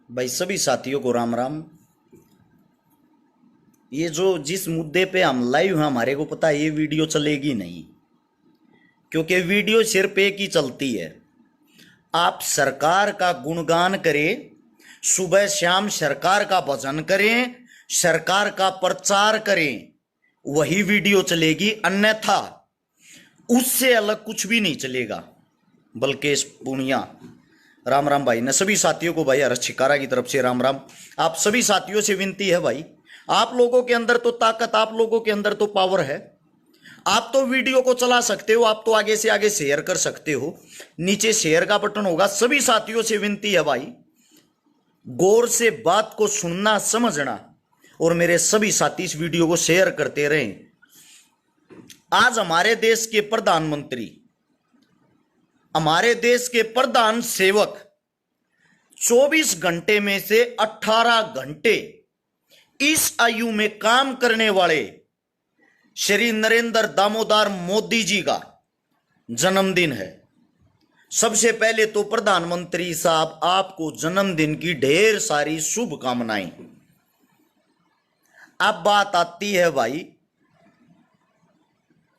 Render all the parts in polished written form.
भाई सभी साथियों को राम राम। ये जो जिस मुद्दे पे हम लाइव हैं हमारे को पता है ये वीडियो चलेगी नहीं, क्योंकि वीडियो सिर्फ एक ही चलती है। आप सरकार का गुणगान करें, सुबह शाम सरकार का भजन करें, सरकार का प्रचार करें, वही वीडियो चलेगी, अन्यथा उससे अलग कुछ भी नहीं चलेगा। बल्कि इस पुनिया राम राम भाई ने सभी साथियों को भाई हर्ष छिकारा की तरफ से राम राम। आप सभी साथियों से विनती है भाई, आप लोगों के अंदर तो ताकत, आप लोगों के अंदर तो पावर है। आप तो वीडियो को चला सकते हो, आप तो आगे से आगे शेयर कर सकते हो, नीचे शेयर का बटन होगा। सभी साथियों से विनती है भाई, गौर से बात को सुनना समझना, और मेरे सभी साथी इस वीडियो को शेयर करते रहें। आज हमारे देश के प्रधानमंत्री, हमारे देश के प्रधान सेवक 24 घंटे में से 18 घंटे इस आयु में काम करने वाले श्री नरेंद्र दामोदर मोदी जी का जन्मदिन है। सबसे पहले तो प्रधानमंत्री साहब आपको जन्मदिन की ढेर सारी शुभकामनाएं। अब बात आती है भाई,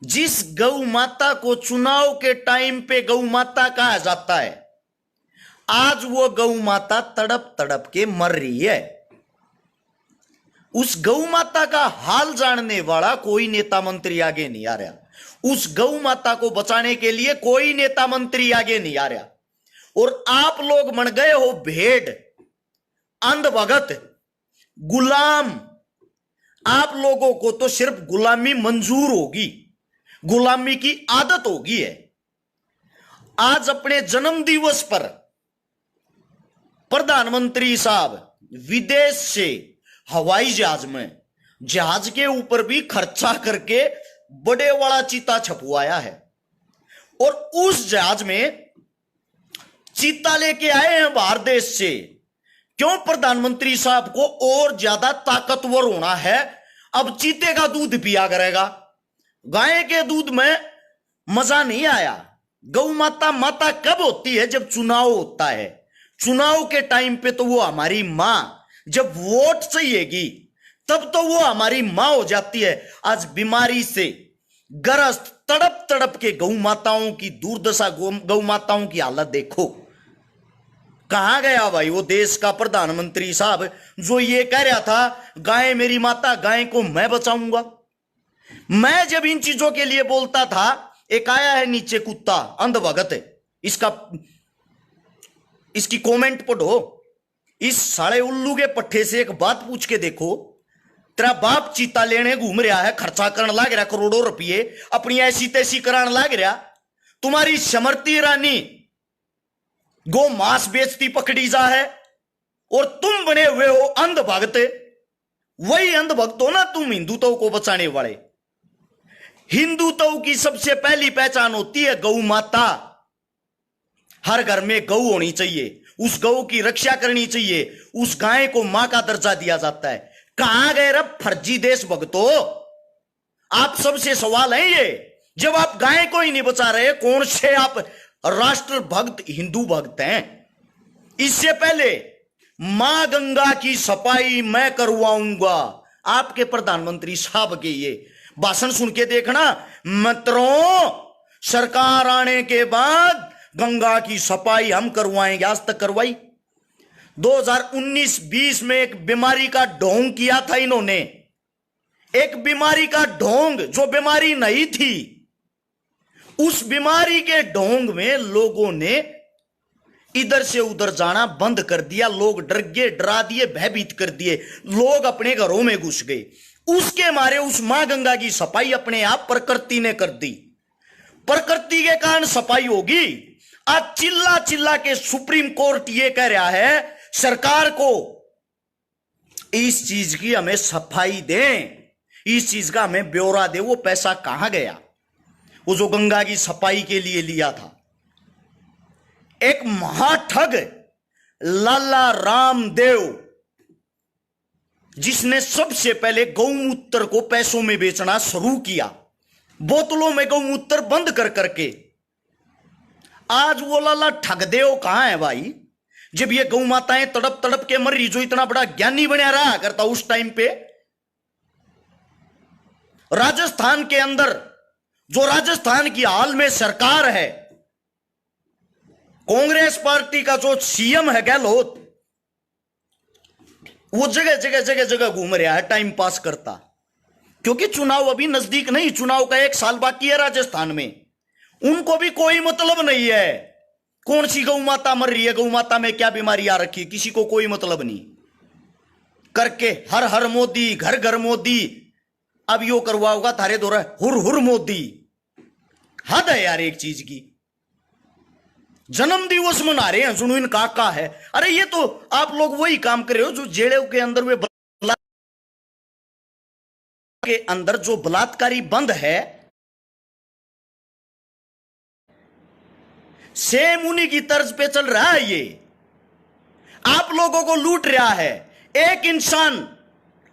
जिस गौ माता को चुनाव के टाइम पे गौ माता कहा जाता है, आज वो गौ माता तड़प तड़प के मर रही है। उस गौ माता का हाल जानने वाला कोई नेता मंत्री आगे नहीं आ रहा। उस गौ माता को बचाने के लिए कोई नेता मंत्री आगे नहीं आ रहा। और आप लोग बन गए हो भेड़, अंधभगत, गुलाम। आप लोगों को तो सिर्फ गुलामी मंजूर होगी, गुलामी की आदत होगी है। आज अपने जन्म दिवस पर प्रधानमंत्री साहब विदेश से हवाई जहाज में, जहाज के ऊपर भी खर्चा करके बड़े वाला चीता छपवाया है, और उस जहाज में चीता लेके आए हैं बाहर देश से। क्यों? प्रधानमंत्री साहब को और ज्यादा ताकतवर होना है। अब चीते का दूध पिया करेगा, गाय के दूध में मजा नहीं आया। गौ माता माता कब होती है? जब चुनाव होता है। चुनाव के टाइम पे तो वो हमारी मां, जब वोट चाहिएगी तब तो वो हमारी मां हो जाती है। आज बीमारी से ग्रस्त तड़प तड़प के गौ माताओं की दुर्दशा, गौ माताओं की हालत देखो। कहां गया भाई वो देश का प्रधानमंत्री साहब जो ये कह रहा था, गाय मेरी माता, गाय को मैं बचाऊंगा। मैं जब इन चीजों के लिए बोलता था, एक आया है नीचे कुत्ता, अंधभगत है, इसकी कमेंट पढ़ो। इस साले उल्लू के पट्टे से एक बात पूछ के देखो, तेरा बाप चीता लेने घूम रहा है, खर्चा करने लग रहा करोड़ों रुपये, अपनी ऐसी तैसी कराने लग रहा। तुम्हारी समृति ईरानी गो मांस बेचती पकड़ी जा है, और तुम बने हुए हो अंधभक्त। वही अंधभक्त हो ना तुम, हिंदुत्व को बचाने वाले। हिंदुत्व की सबसे पहली पहचान होती है गौ माता। हर घर में गौ होनी चाहिए, उस गौ की रक्षा करनी चाहिए, उस गाय को मां का दर्जा दिया जाता है। कहां गए रब फर्जी देशभक्तों? आप सबसे सवाल है ये, जब आप गाय को ही नहीं बचा रहे, कौन से आप राष्ट्र भक्त हिंदू भक्त हैं? इससे पहले मां गंगा की सफाई मैं करवाऊंगा, आपके प्रधानमंत्री साहब के ये भाषण सुन के देखना मित्रों, सरकार आने के बाद गंगा की सफाई हम करवाएंगे। आज तक करवाई? 2019-20 में एक बीमारी का ढोंग किया था इन्होंने, एक बीमारी का ढोंग जो बीमारी नहीं थी। उस बीमारी के ढोंग में लोगों ने इधर से उधर जाना बंद कर दिया। लोग डर गए, डरा दिए, भयभीत कर दिए, लोग अपने घरों में घुस गए। उसके मारे उस मां गंगा की सफाई अपने आप प्रकृति ने कर दी। प्रकृति के कारण सफाई होगी। आज चिल्ला चिल्ला के सुप्रीम कोर्ट ये कह रहा है सरकार को, इस चीज की हमें सफाई दें, इस चीज का हमें ब्यौरा दे। वो पैसा कहां गया वो जो गंगा की सफाई के लिए लिया था? एक महाठग लाला रामदेव, जिसने सबसे पहले गौमूत्र को पैसों में बेचना शुरू किया, बोतलों में गौमूत्र बंद कर करके। आज वो लाला ठगदेव कहां है भाई? जब ये गौ माताएं तड़प तड़प के मर रही, जो इतना बड़ा ज्ञानी बना रहा करता उस टाइम पे। राजस्थान के अंदर जो राजस्थान की हाल में सरकार है, कांग्रेस पार्टी का जो सीएम है गहलोत, वो जगह जगह जगह जगह घूम रहा है टाइम पास करता, क्योंकि चुनाव अभी नजदीक नहीं, चुनाव का 1 साल बाकी है राजस्थान में। उनको भी कोई मतलब नहीं है कौन सी गौ माता मर रही है, गौ माता में क्या बीमारी आ रखी है, किसी को कोई मतलब नहीं। करके हर हर मोदी, घर घर मोदी, अब यो करवा होगा थारे दौरा हुर हुर मोदी। हद है यार एक चीज की। जन्म दिवस मना रहे हैं, सुनो इन काका है। अरे ये तो आप लोग वही काम कर रहे हो जो जेलों के अंदर वे के अंदर जो बलात्कारी बंद है, सेम उन्हीं की तर्ज पे चल रहा है। ये आप लोगों को लूट रहा है। एक इंसान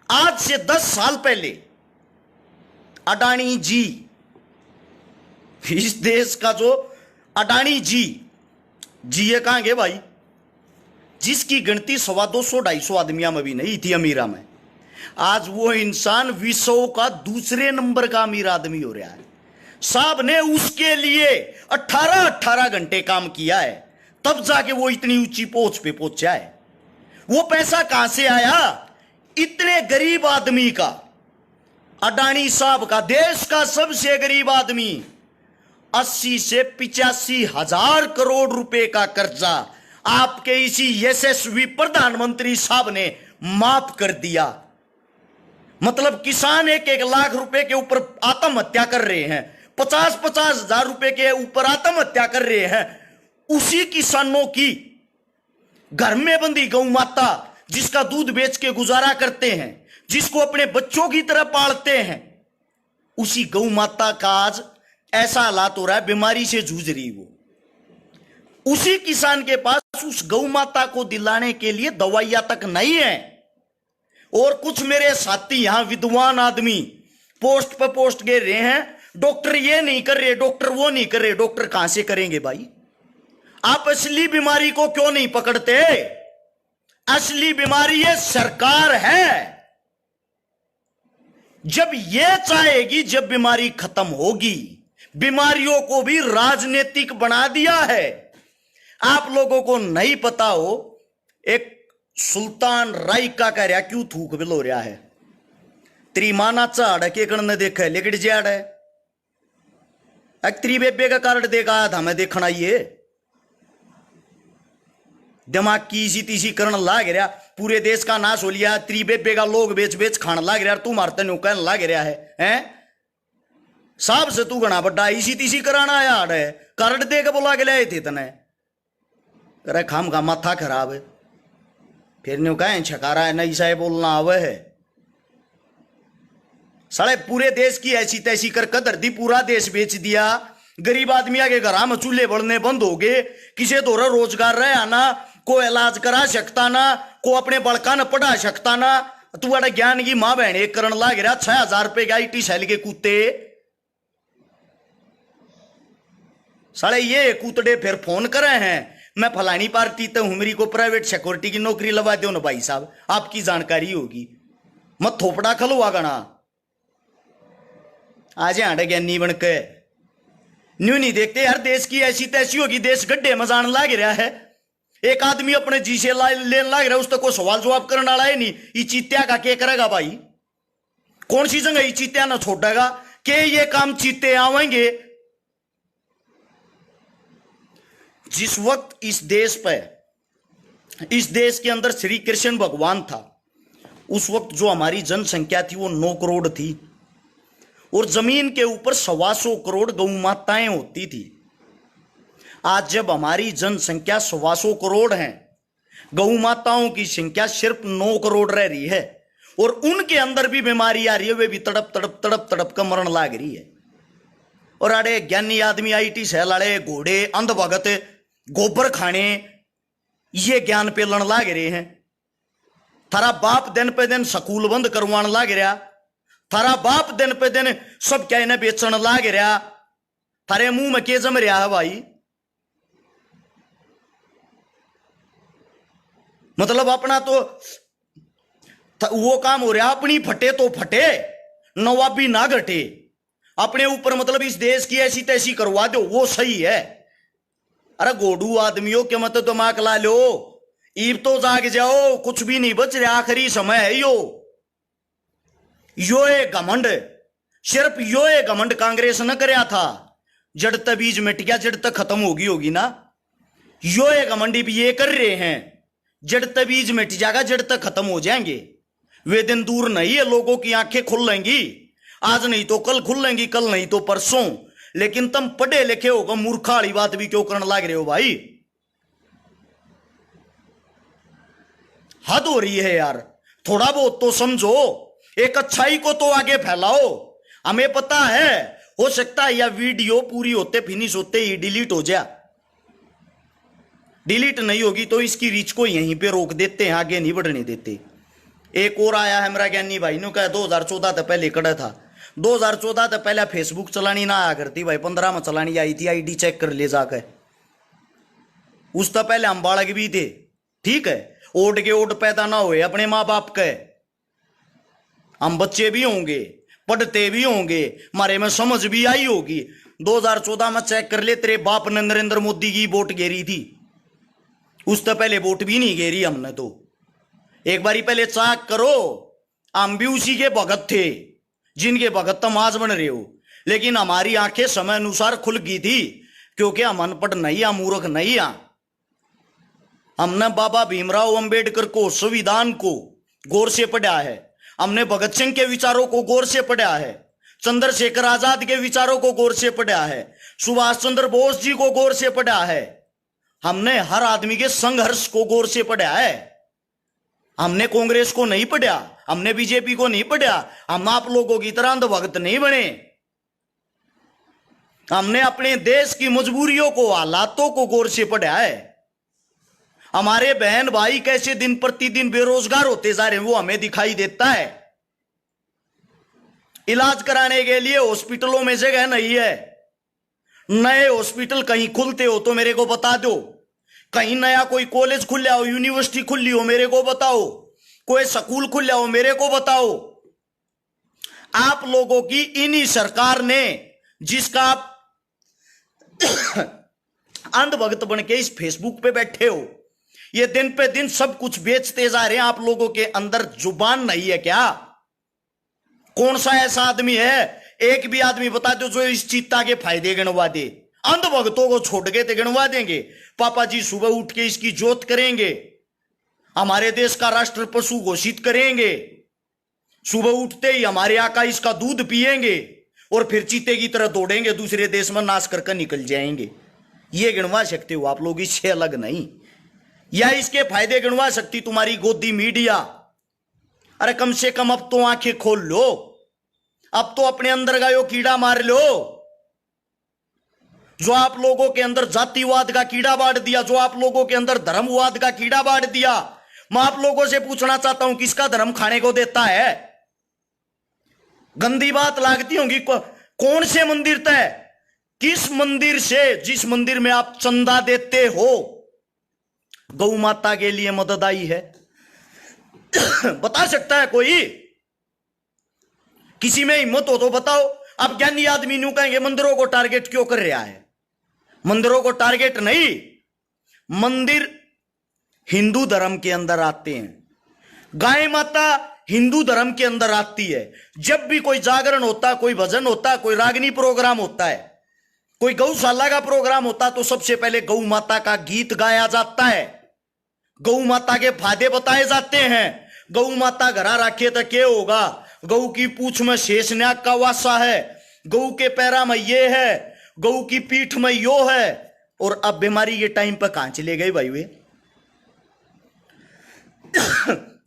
आज से 10 साल पहले अडानी जी, इस देश का जो अडानी जी ये कहां गए भाई, जिसकी गिनती 125-250 आदमियों में भी नहीं थी अमीरा में, आज वो इंसान विश्व का दूसरे नंबर का अमीर आदमी हो रहा है। साहब ने उसके लिए 18 घंटे काम किया है, तब जाके वो इतनी ऊंची पहुंच पे पहुंचा है। वो पैसा कहां से आया? इतने गरीब आदमी का, अडानी साहब का, देश का सबसे गरीब आदमी, 80 से 85 हजार करोड़ रुपए का कर्जा आपके इसी यशस्वी प्रधानमंत्री साहब ने माफ कर दिया। मतलब किसान 1-1 लाख रुपए के ऊपर आत्महत्या कर रहे हैं, 50-50 हजार रुपए के ऊपर आत्महत्या कर रहे हैं। उसी किसानों की घर में बंदी गौ माता, जिसका दूध बेच के गुजारा करते हैं, जिसको अपने बच्चों की तरह पालते हैं, उसी गौ माता का आज ऐसा हालात हो रहा है, बीमारी से जूझ रही वो। उसी किसान के पास उस गौ माता को दिलाने के लिए दवाइयां तक नहीं है। और कुछ मेरे साथी यहां विद्वान आदमी पोस्ट पर पोस्ट गिर रहे हैं, डॉक्टर ये नहीं कर रहे, डॉक्टर वो नहीं कर रहे। डॉक्टर कहां से करेंगे भाई? आप असली बीमारी को क्यों नहीं पकड़ते? असली बीमारी ये सरकार है। जब ये चाहेगी, जब बीमारी खत्म होगी। बीमारियों को भी राजनीतिक बना दिया है। आप लोगों को नहीं पता हो, एक सुल्तान राय का कह रहा क्यों थूक बिलो रहा है, त्रिमाना चाड़ के कण ने देखा लेकिन जाड़ है। त्रि बेबे का कार्ड देखा था मैं देखना, ये दिमाग की इसी तीसी करण लाग रहा, पूरे देश का नाश हो लिया। त्रि बेबे का लोग बेच बेच खान लाग रहा, तू मारते न्यू कहने लाग रहा है? साहब से तू घना बड्डा इसी तीसी कराना यार है, कार्ड दे के बोला के लाए थे तने। अरे खाम का माथा खराब है, फिर न्यू कहें छकारा है, नहीं साहे बोलना आवे है। साले पूरे देश की ऐसी तैसी कर धरती पूरा देश बेच दिया। गरीब आदमी के घर में चूल्हे बढ़ने बंद हो गए, किसी दौरा रोजगार रहे ना, को इलाज करा सकता ना, को अपने बड़का न पढ़ा सकता ना। तू बड़ा ज्ञान की मां बहन एक करण लाग रहा, 6000 रुपए के IT सेल के कूते। साले ये कूतड़े फिर फोन करे हैं, मैं फलानी पार्टी तो हूं, मेरी को प्राइवेट सिक्योरिटी की नौकरी लगा दो ना भाई साहब, आपकी जानकारी होगी। मत थोपड़ा खलवा गना आज आड़े ज्ञानी बन के न्यू नहीं देखते यार। देश की ऐसी तैसी होगी, देश गड्ढे में जान लाग रहा है। एक आदमी अपने जी से लेने लाग रहा है, उस तक को सवाल जवाब करने वाला है नहीं। ये चीत्या का क्या करेगा भाई? कौन सी जगह ये चीत्या ना छोड़ेगा कि ये काम चीते आवेंगे? जिस वक्त इस देश पे, इस देश के अंदर श्री कृष्ण भगवान था, उस वक्त जो हमारी जनसंख्या थी वो 9 करोड़ थी, और जमीन के ऊपर 125 करोड़ गौ माताएं होती थी। आज जब हमारी जनसंख्या 125 करोड़ है, गौ माताओं की संख्या सिर्फ 9 करोड़ रह रही है, और उनके अंदर भी बीमारी आ रही है, वे भी तड़प तड़प तड़प तड़प कर मरण लाग रही है। और अरे ज्ञानी आदमी IT सेल वाले घोड़े अंधभगत गोबर खाने ये ज्ञान पे लड़ लाग रहे हैं। थारा बाप दिन पे दिन स्कूल बंद करवान लाग रहा, थारा बाप दिन पे दिन सब क्या इन्हें बेचन लाग रहा, थारे मुंह में के जम रहा है भाई? मतलब अपना तो वो काम हो रहा, अपनी फटे तो फटे, नवाबी ना घटे, अपने ऊपर मतलब इस देश की ऐसी तैसी करवा दो, वो सही है। अरे गोडू आदमियों के मत दिमाग ला लो, ईब तो जाग जाओ, कुछ भी नहीं बच रहा, आखिरी समय है यो है घमंड, सिर्फ यो है घमंड कांग्रेस न करया था, जड़ तक बीज मिट गया, जड़ तक खत्म होगी ना, यो है घमंडी भी ये कर रहे हैं, जड़ तक बीज मिट जाएगा, जड़ तक खत्म हो जाएंगे, वे दिन दूर नहीं है, लोगों की आंखें खुल लेंगी, आज नहीं तो कल खुल लेंगी, कल नहीं तो परसों। लेकिन तुम पढ़े लिखे होगा, मूर्खा वाली बात भी क्यों करने लग रहे हो भाई, हद हो रही है यार, थोड़ा बहुत तो समझो, एक अच्छाई को तो आगे फैलाओ। हमें पता है, हो सकता है यह वीडियो पूरी होते फिनिश होते ही डिलीट हो जाए, डिलीट नहीं होगी तो इसकी रीच को यहीं पे रोक देते हैं, आगे नहीं बढ़ने देते। एक और आया है मेरा ज्ञानी भाई ने कहा 2014 तक पहले कड़ा था, 2014 तक पहले फेसबुक चलानी ना आया करती भाई, 15 में चलानी आई थी, आईडी चेक कर ले जाकर, उस तक पहले हम बालक भी थे, ठीक है, ओट के ओट पैदा ना हुए अपने माँ बाप के, हम बच्चे भी होंगे, पढ़ते भी होंगे, हमारे में समझ भी आई होगी। 2014 में चेक कर ले, तेरे बाप ने नरेंद्र मोदी की वोट घेरी थी, उस तो पहले वोट भी नहीं घेरी हमने तो, एक बारी पहले चेक करो, हम भी उसी के भगत थे जिनके भगत तुम आज बन रहे हो। लेकिन हमारी आंखें समय अनुसार खुल गई थी, क्योंकि हम अनपढ़ नहीं, हम मूर्ख नहीं, हमने बाबा भीमराव अंबेडकर को, संविधान को गौर से पढ़ा है, हमने भगत सिंह के विचारों को गौर से पढ़ा है, चंद्रशेखर आजाद के विचारों को गौर से पढ़ा है, सुभाष चंद्र बोस जी को गौर से पढ़ा है, हमने हर आदमी के संघर्ष को गौर से पढ़ा है। हमने कांग्रेस को नहीं पढ़ा, हमने बीजेपी को नहीं पढ़ा, हम आप लोगों की तरह अंधभक्त नहीं बने, हमने अपने देश की मजबूरियों को, हालातों को गौर से पढ़ा है। हमारे बहन भाई कैसे दिन प्रतिदिन बेरोजगार होते जा रहे हैं वो हमें दिखाई देता है, इलाज कराने के लिए हॉस्पिटलों में जगह नहीं है, नए हॉस्पिटल कहीं खुलते हो तो मेरे को बता दो, कहीं नया कोई कॉलेज खुला हो, यूनिवर्सिटी खुली हो मेरे को बताओ, कोई स्कूल खुला हो मेरे को बताओ। आप लोगों की इन्हीं सरकार ने, जिसका आप अंधभक्त बन के इस फेसबुक पे बैठे हो, ये दिन पे दिन सब कुछ बेचते जा रहे हैं, आप लोगों के अंदर जुबान नहीं है क्या? कौन सा ऐसा आदमी है, एक भी आदमी बता दो जो इस चित्ता के फायदे गिनवा दे? अंधभक्तों को छोड़ के तो गिनवा देंगे, पापा जी सुबह उठ के इसकी जोत करेंगे, हमारे देश का राष्ट्र पशु घोषित करेंगे, सुबह उठते ही हमारे आका इसका दूध पिएंगे और फिर चीते की तरह दौड़ेंगे, दूसरे देश में नाश करके निकल जाएंगे। ये गिनवा सकते हो आप लोग, इससे अलग नहीं। या इसके फायदे गिनवा सकती तुम्हारी गोदी मीडिया? अरे कम से कम अब तो आंखें खोल लो, अब तो अपने अंदर का यो कीड़ा मार लो जो आप लोगों के अंदर जातिवाद का कीड़ा बांट दिया, जो आप लोगों के अंदर धर्मवाद का कीड़ा बांट दिया। मैं आप लोगों से पूछना चाहता हूं, किसका धर्म खाने को देता है? गंदी बात लागती होगी, कौन से मंदिर तय, किस मंदिर से, जिस मंदिर में आप चंदा देते हो गौ माता के लिए मदद आई है? बता सकता है कोई? किसी में हिम्मत हो तो बताओ। अब ज्ञानी आदमी न्यू कहेंगे मंदिरों को टारगेट क्यों कर रहा है? मंदिरों को टारगेट नहीं, मंदिर हिंदू धर्म के अंदर आते हैं, गाय माता हिंदू धर्म के अंदर आती है। जब भी कोई जागरण होता है, कोई भजन होता है, कोई रागनी प्रोग्राम होता है, कोई गौशाला का प्रोग्राम होता, तो सबसे पहले गौ माता का गीत गाया जाता है, गौ माता के फायदे बताए जाते हैं। गौ माता घरा रखे तो क्या होगा? गौ की पूंछ में शेषनाग का वासा है, गौ के पैरा में ये है, गौ की पीठ में यो है। और अब बीमारी के टाइम पर कहां चले गए भाई वे?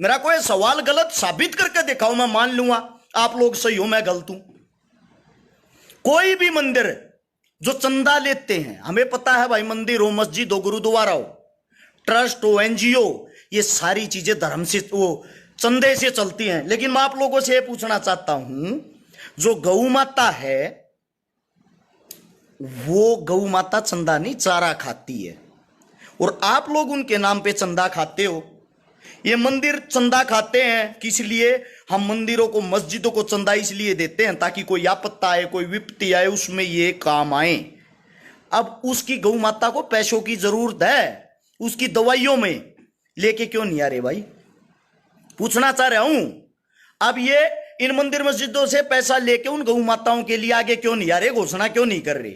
मेरा कोई सवाल गलत साबित करके दिखाओ, मैं मान लूंगा आप लोग सही हो, मैं गलत हूं। कोई भी मंदिर जो चंदा लेते हैं, हमें पता है भाई, मंदिर हो, मस्जिद हो, गुरुद्वारा हो, ट्रस्ट हो, एनजीओ, ये सारी चीजें धर्म से, वो चंदे से चलती हैं। लेकिन मैं आप लोगों से ये पूछना चाहता हूं, जो गौ माता है वो गौ माता चंदा नहीं चारा खाती है, और आप लोग उनके नाम पे चंदा खाते हो। ये मंदिर चंदा खाते हैं किस लिए? हम मंदिरों को, मस्जिदों को चंदा इसलिए देते हैं ताकि कोई आपत्ता आए, कोई विपत्ति आए, उसमें ये काम आए। अब उसकी गौ माता को पैसों की जरूरत है, उसकी दवाइयों में लेके क्यों नहीं आ रहे भाई? पूछना चाह रहा हूं। अब ये इन मंदिर मस्जिदों से पैसा लेके उन गौ माताओं के लिए आगे क्यों नहीं आ रहे, घोषणा क्यों नहीं कर रहे?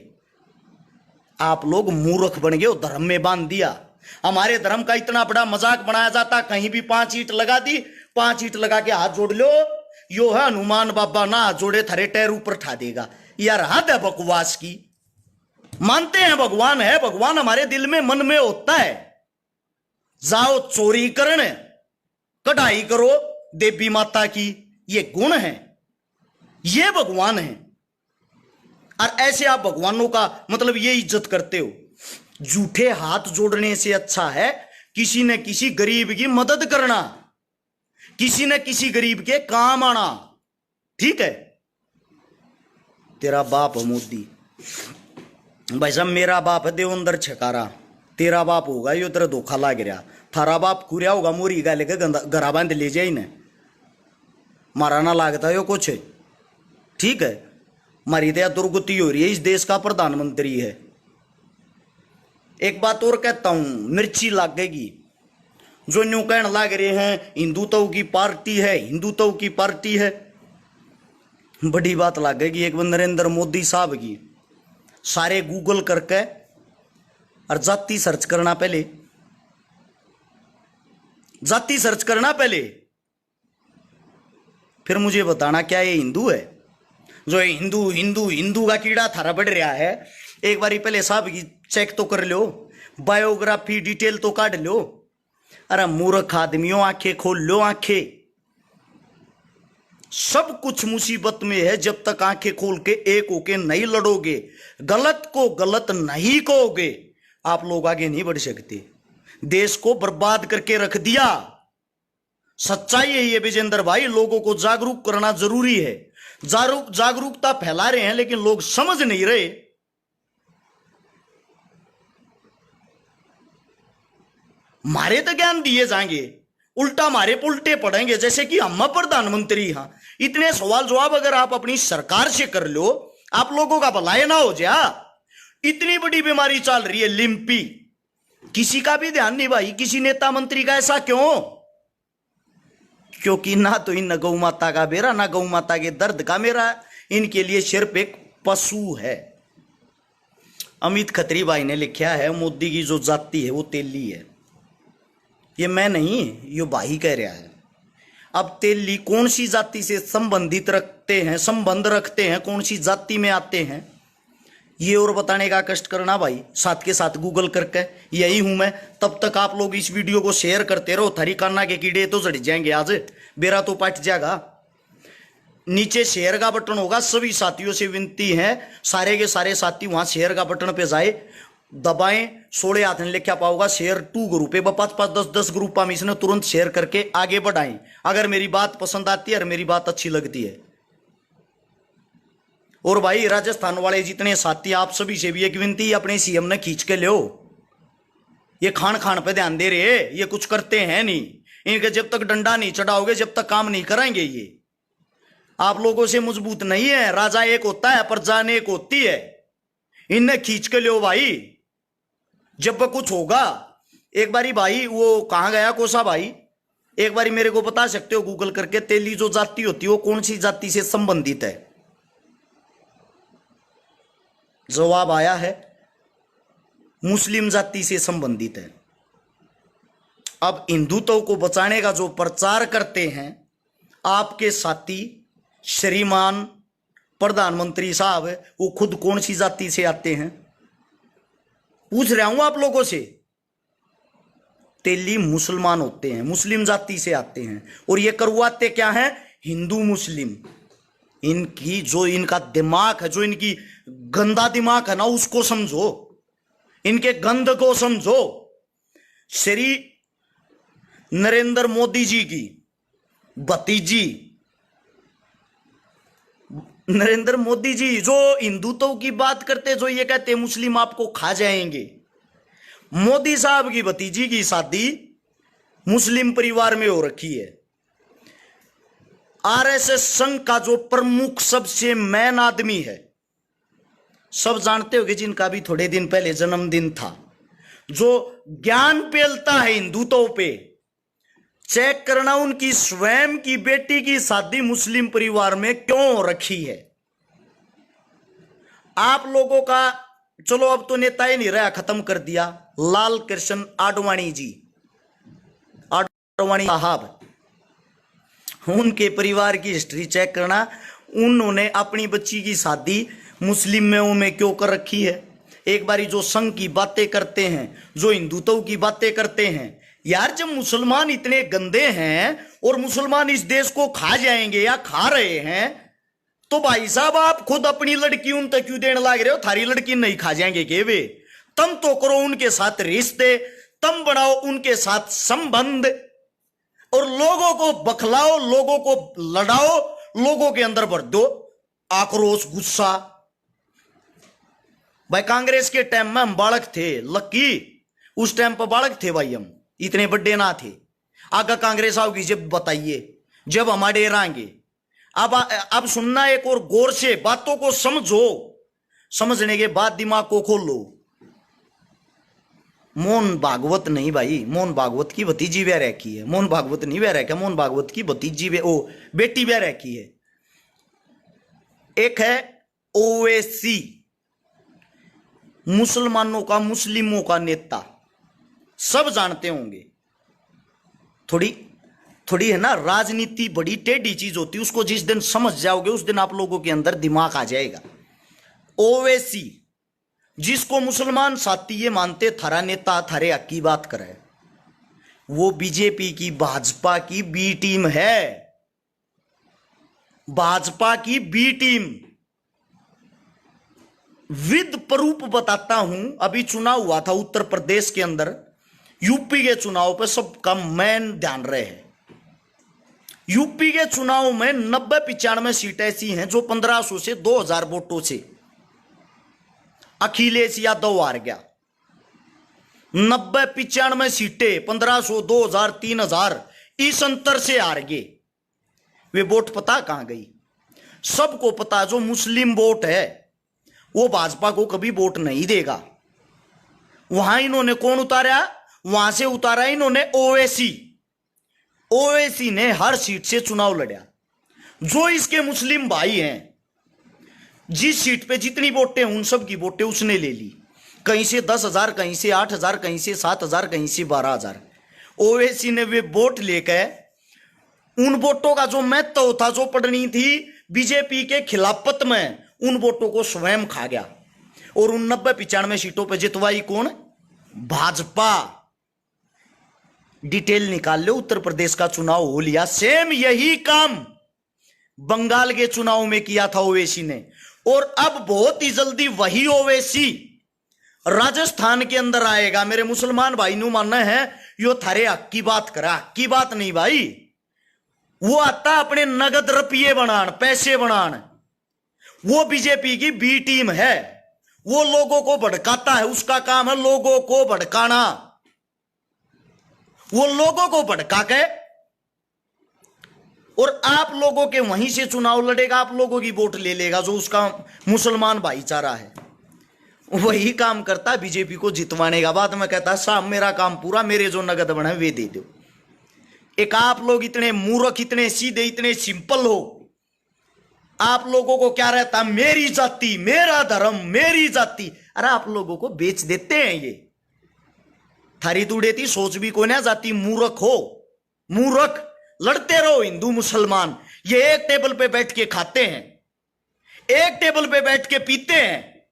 आप लोग मूर्ख बन गए, धर्म में बांध दिया। हमारे धर्म का इतना बड़ा मजाक बनाया जाता, कहीं भी 5 ईंट लगा दी, 5 ईंट लगा के हाथ जोड़ लो, यो है हनुमान बाबा ना हाथ जोड़े थारे टैर ऊपर ठा देगा। यार हद है बकवास की। मानते हैं भगवान है, भगवान हमारे दिल में मन में होता है। जाओ चोरी करने, कढ़ाई करो देवी माता की, ये गुण है, ये भगवान है। और ऐसे आप भगवानों का मतलब ये इज्जत करते हो। झूठे हाथ जोड़ने से अच्छा है किसी न किसी गरीब की मदद करना, किसी न किसी गरीब के काम आना। ठीक है? तेरा बाप है मोदी, भाई साहब मेरा बाप है देवेंद्र छकारा, तेरा बाप होगा यो तेरा धोखा लाग रहा, थारा बाप खुरिया होगा मोरी गा लेके घरा बांध ले जाए इन्हें, मारा ना लागता यो कुछ। ठीक है? मारी दया दुर्गति हो रही है, इस देश का प्रधानमंत्री है। एक बात और कहता हूं, मिर्ची लागेगी। जो न्यू कहने लाग रहे हैं हिंदुत्व की पार्टी है, हिंदुत्व की पार्टी है, बड़ी बात लागेगी एक बार नरेंद्र मोदी साहब की। सारे गूगल करके और जाति सर्च करना, पहले जाति सर्च करना पहले, फिर मुझे बताना क्या ये हिंदू है? जो हिंदू हिंदू हिंदू का कीड़ा थारा बढ़ रहा है, एक बारी पहले साहब की चेक तो कर लो, बायोग्राफी डिटेल तो काट लो। अरे मूर्ख आदमियों, आंखें खोल लो, आंखें। सब कुछ मुसीबत में है जब तक आंखें खोल के एक होके नहीं लड़ोगे, गलत को गलत नहीं कहोगे, आप लोग आगे नहीं बढ़ सकते। देश को बर्बाद करके रख दिया। सच्चाई है ये विजेंद्र भाई, लोगों को जागरूक करना जरूरी है। जागरूकता फैला रहे हैं लेकिन लोग समझ नहीं रहे। मारे तो ज्ञान दिए जाएंगे, उल्टा मारे उल्टे पड़ेंगे, जैसे कि हम प्रधानमंत्री। हाँ, इतने सवाल जवाब अगर आप अपनी सरकार से कर लो, आप लोगों का भलाई ना हो जा। इतनी बड़ी बीमारी चल रही है लिम्पी, किसी का भी ध्यान नहीं भाई, किसी नेता मंत्री का। ऐसा क्यों? क्योंकि ना तो इन गौ माता का बेरा, ना गौ माता के दर्द का मेरा, इनके लिए सिर्फ एक पशु है। अमित खत्री भाई ने लिखा है मोदी की जो जाति है वो तेली है। ये मैं नहीं, ये भाई कह रहा है। अब तेली कौन सी जाति से संबंधित रखते हैं, संबंध रखते हैं, कौन सी जाति में आते हैं, ये और बताने का कष्ट करना भाई, साथ के साथ गूगल करके। यही हूं मैं। तब तक आप लोग इस वीडियो को शेयर करते रहो, थारी कान्ना के कीड़े तो जड़ जाएंगे, आज बेरा तो पट जाएगा। नीचे शेयर का बटन होगा, सभी साथियों से विनती है, सारे के सारे साथी वहां शेयर का बटन पे जाए, दबाएं। 16 हाथ ने लिखा पाओगा शेयर 2 ग्रुप है, 5-5 10-10 ग्रुप हम इसने तुरंत शेयर करके आगे बढ़ाएं। अगर मेरी बात पसंद आती है और मेरी बात अच्छी लगती है। और भाई राजस्थान वाले जितने साथी, आप सभी से भी एक विनती, अपने सीएम ने खींच के लो। ये खान खान पे ध्यान दे रहे, ये कुछ करते हैं नहीं। इनके जब तक डंडा नहीं चढ़ाओगे, जब तक काम नहीं कराएंगे, ये आप लोगों से मजबूत नहीं है। राजा एक होता है, प्रजा एक होती है। इन्हें खींच के लो भाई, जब कुछ होगा। एक बारी भाई वो कहां गया कोसा भाई, एक बारी मेरे को बता सकते हो गूगल करके, तेली जो जाति होती है वो कौन सी जाति से संबंधित है? जवाब आया है मुस्लिम जाति से संबंधित है। अब हिंदुत्व को बचाने का जो प्रचार करते हैं आपके साथी श्रीमान प्रधानमंत्री साहब, वो खुद कौन सी जाति से आते हैं? पूछ रहा हूं आप लोगों से। तेली मुसलमान होते हैं, मुस्लिम जाति से आते हैं। और ये करवाते क्या है? हिंदू मुस्लिम। इनकी जो इनका दिमाग है, जो इनकी गंदा दिमाग है ना, उसको समझो, इनके गंद को समझो। श्री नरेंद्र मोदी जी की भतीजी, नरेंद्र मोदी जी जो हिंदुत्व की बात करते, जो ये कहते मुस्लिम आपको खा जाएंगे, मोदी साहब की भतीजी की शादी मुस्लिम परिवार में हो रखी है। आरएसएस संघ का जो प्रमुख सबसे मैन आदमी है, सब जानते हो कि जिनका भी थोड़े दिन पहले जन्मदिन था, जो ज्ञान पेलता है हिंदुत्व पे, चेक करना उनकी स्वयं की बेटी की शादी मुस्लिम परिवार में क्यों हो रखी है। आप लोगों का चलो अब तो नेता ही नहीं रहा, खत्म कर दिया, लाल कृष्ण आडवाणी जी, आडवाणी साहब, उनके परिवार की हिस्ट्री चेक करना, उन्होंने अपनी बच्ची की शादी मुस्लिम में क्यों कर रखी है। एक बारी जो संघ की बातें करते हैं, जो हिंदुत्व की बातें करते हैं, यार जब मुसलमान इतने गंदे हैं और मुसलमान इस देश को खा जाएंगे या खा रहे हैं, तो भाई साहब आप खुद अपनी लड़की उन तक क्यों देने लग रहे हो। थारी लड़की नहीं खा जाएंगे के वे, तुम तो करो उनके साथ रिश्ते, तुम बनाओ उनके साथ संबंध और लोगों को बखलाओ, लोगों को लड़ाओ, लोगों के अंदर भर दो आक्रोश, गुस्सा। भाई कांग्रेस के टाइम में हम बालक थे, लक्की उस टाइम पर बालक थे भाई, हम इतने बड़े ना थे। आगे कांग्रेस आओगी जब बताइए, जब हम डेराएंगे। अब सुनना एक और गौर से, बातों को समझो, समझने के बाद दिमाग को खोलो। मोहन भागवत नहीं भाई, मोहन भागवत की भतीजी वह रखी है, मोहन भागवत नहीं वह रखा, मोहन भागवत की भतीजी वे ओ बेटी वह रखी है। एक है ओवैसी, मुसलमानों का, मुस्लिमों का नेता, सब जानते होंगे। थोड़ी है ना, राजनीति बड़ी टेढ़ी चीज होती है, उसको जिस दिन समझ जाओगे उस दिन आप लोगों के अंदर दिमाग आ जाएगा। ओवैसी, जिसको मुसलमान साथी ये मानते थारा नेता, थारे हक की बात करे, वो बीजेपी की, भाजपा की बी टीम है, भाजपा की बी टीम। विद प्रूफ बताता हूं, अभी चुनाव हुआ था उत्तर प्रदेश के अंदर, यूपी के चुनाव पे सबका मैन ध्यान रहे हैं। यूपी के चुनाव में 90-95 सीटें ऐसी हैं जो 1500 से 2000 वोटों से अखिलेश यादव हार गया। 90-95 सीटें 1500, 2000, 3000 इस अंतर से हार गए। वे वोट पता कहां गई? सबको पता, जो मुस्लिम वोट है वो भाजपा को कभी वोट नहीं देगा। वहां इन्होंने कौन उतारा? वहां से उतारा इन्होंने ओवैसी। ओवैसी ने हर सीट से चुनाव लड़ा। जो इसके मुस्लिम भाई हैं, जिस सीट पे जितनी वोटें, उन सब की वोटें उसने ले ली। कहीं से 10,000, कहीं से 8,000, कहीं से 7,000, कहीं से 12,000। ओवैसी ने वे वोट लेकर उन वोटों का जो महत्व था, जो पड़नी थी बीजेपी के खिलाफत में, उन वोटों को स्वयं खा गया और उन 90-95 सीटों पर जितवाई कौन? भाजपा। डिटेल निकाल लो, उत्तर प्रदेश का चुनाव हो लिया। सेम यही काम बंगाल के चुनाव में किया था ओवैसी ने, और अब बहुत ही जल्दी वही ओवैसी राजस्थान के अंदर आएगा। मेरे मुसलमान भाई नु मानना है यो थारे हक की बात करा, हक की बात नहीं भाई। वो आता अपने नगद रुपये बनान, पैसे बनान। वो बीजेपी की बी टीम है, वो लोगों को भड़काता है, उसका काम है लोगों को भड़काना। वो लोगों को भड़का के और आप लोगों के वहीं से चुनाव लड़ेगा, आप लोगों की वोट ले लेगा, जो उसका मुसलमान भाईचारा है। वही काम करता है बीजेपी को जितवाने का। बाद में कहता है साहब मेरा काम पूरा, मेरे जो नगद बने वे दे दो। एक आप लोग इतने मूर्ख, इतने सीधे, इतने सिंपल हो, आप लोगों को क्या रहता? मेरी जाति, मेरा धर्म, मेरी जाति। अरे आप लोगों को बेच देते हैं ये। थारी दूड़ेती सोच भी कोई ना जाती। मूर्ख हो, मूर्ख। लड़ते रहो हिंदू मुसलमान। ये एक टेबल पे बैठ के खाते हैं, एक टेबल पे बैठ के पीते हैं,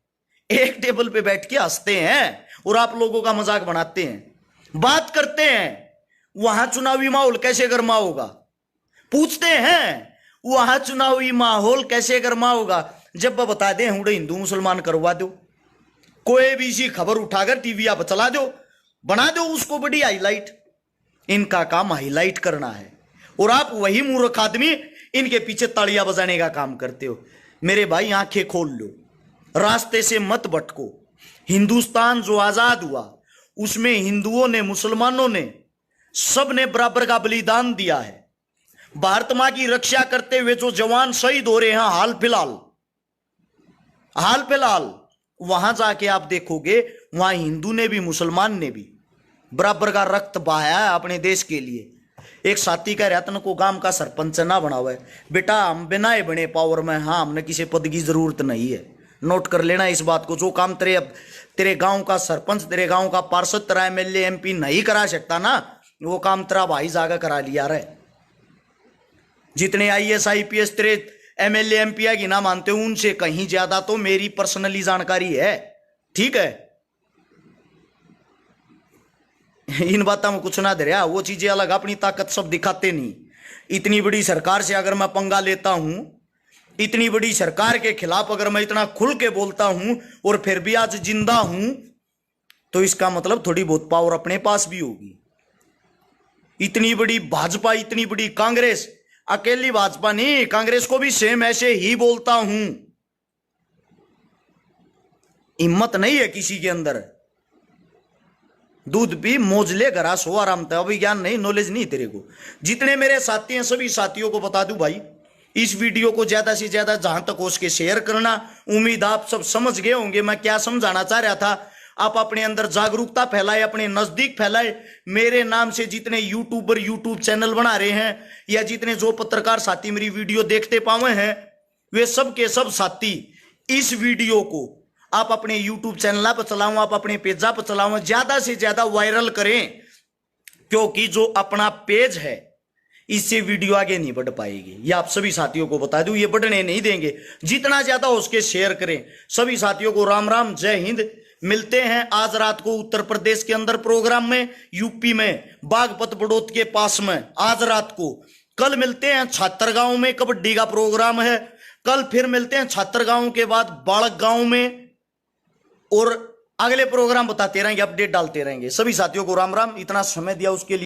एक टेबल पे बैठ के हंसते हैं और आप लोगों का मजाक बनाते हैं, बात करते हैं। वहां चुनावी माहौल कैसे गर्मा होगा? पूछते हैं वहां चुनावी माहौल कैसे गर्मा होगा? जब वह बता दें हुड़े हिंदू मुसलमान करवा दो, कोई भी सी खबर उठाकर टीवी आप चला दो, बना दो उसको बड़ी हाईलाइट। इनका काम हाईलाइट करना है और आप वही मूर्ख आदमी इनके पीछे तालियां बजाने का काम करते हो। मेरे भाई आंखें खोल लो, रास्ते से मत भटको। हिंदुस्तान जो आजाद हुआ उसमें हिंदुओं ने, मुसलमानों ने सब ने बराबर का बलिदान दिया है। भारत मां की रक्षा करते हुए जो जवान शहीद हो रहे हैं हाल फिलहाल वहां जाके आप देखोगे, वहां हिंदू ने भी मुसलमान ने भी बराबर का रक्त बहाया है अपने देश के लिए। एक साथी कह रहा था को गांव का सरपंच ना बनावा है। बेटा हम बिना ही बने पावर में, हाँ हमने किसी पद की जरूरत नहीं है। नोट कर लेना इस बात को। जो काम तेरे गांव का सरपंच, तेरे गांव का पार्षद, तेरा एमएलए एमपी नहीं करा सकता ना, वो काम तेरा भाई जागा करा लिया रहे। जितने आईएएस आईपीएस तेरे एमएलए एमपी की ना मानते हो, उनसे कहीं ज्यादा तो मेरी पर्सनली जानकारी है। ठीक है, इन बातों में कुछ ना दे रहा, वो चीजें अलग, अपनी ताकत सब दिखाते नहीं। इतनी बड़ी सरकार से अगर मैं पंगा लेता हूं, इतनी बड़ी सरकार के खिलाफ अगर मैं इतना खुल के बोलता हूं और फिर भी आज जिंदा हूं, तो इसका मतलब थोड़ी बहुत पावर अपने पास भी होगी। इतनी बड़ी भाजपा, इतनी बड़ी कांग्रेस, अकेली भाजपा नहीं, कांग्रेस को भी सेम ऐसे ही बोलता हूं। हिम्मत नहीं है किसी के अंदर। दूध पी मौज ले घरा सो आराम था। अभी ज्ञान नहीं, नॉलेज नहीं तेरे को। जितने मेरे साथी हैं सभी साथियों को बता दूं भाई, इस वीडियो को ज्यादा से ज्यादा जहां तक हो सके शेयर करना। उम्मीद आप सब समझ गए होंगे मैं क्या समझाना चाह रहा था। आप अपने अंदर जागरूकता फैलाए, अपने नजदीक फैलाए। मेरे नाम से जितने यूट्यूबर यूट्यूब चैनल बना रहे हैं, या जितने जो पत्रकार साथी मेरी वीडियो देखते पाए हैं, वे सब के सब साथी इस वीडियो को आप अपने यूट्यूब चैनल पर चलाओ, आप अपने पेजा पर चलाओ, ज्यादा से ज्यादा वायरल करें। क्योंकि जो अपना पेज है, इससे वीडियो आगे नहीं बढ़ पाएगी। ये आप सभी साथियों को बता दूं, ये बढ़ने नहीं देंगे। जितना ज्यादा हो उसके शेयर करें। सभी साथियों को राम राम, जय हिंद। मिलते हैं आज रात को उत्तर प्रदेश के अंदर प्रोग्राम में, यूपी में बागपत बड़ौत के पास में आज रात को। कल मिलते हैं छात्रगांव में, कबड्डी का प्रोग्राम है। कल फिर मिलते हैं छात्रगांव के बाद बालक गांव में, और अगले प्रोग्राम बताते रहेंगे, अपडेट डालते रहेंगे। सभी साथियों को राम राम। इतना समय दिया उसके लिए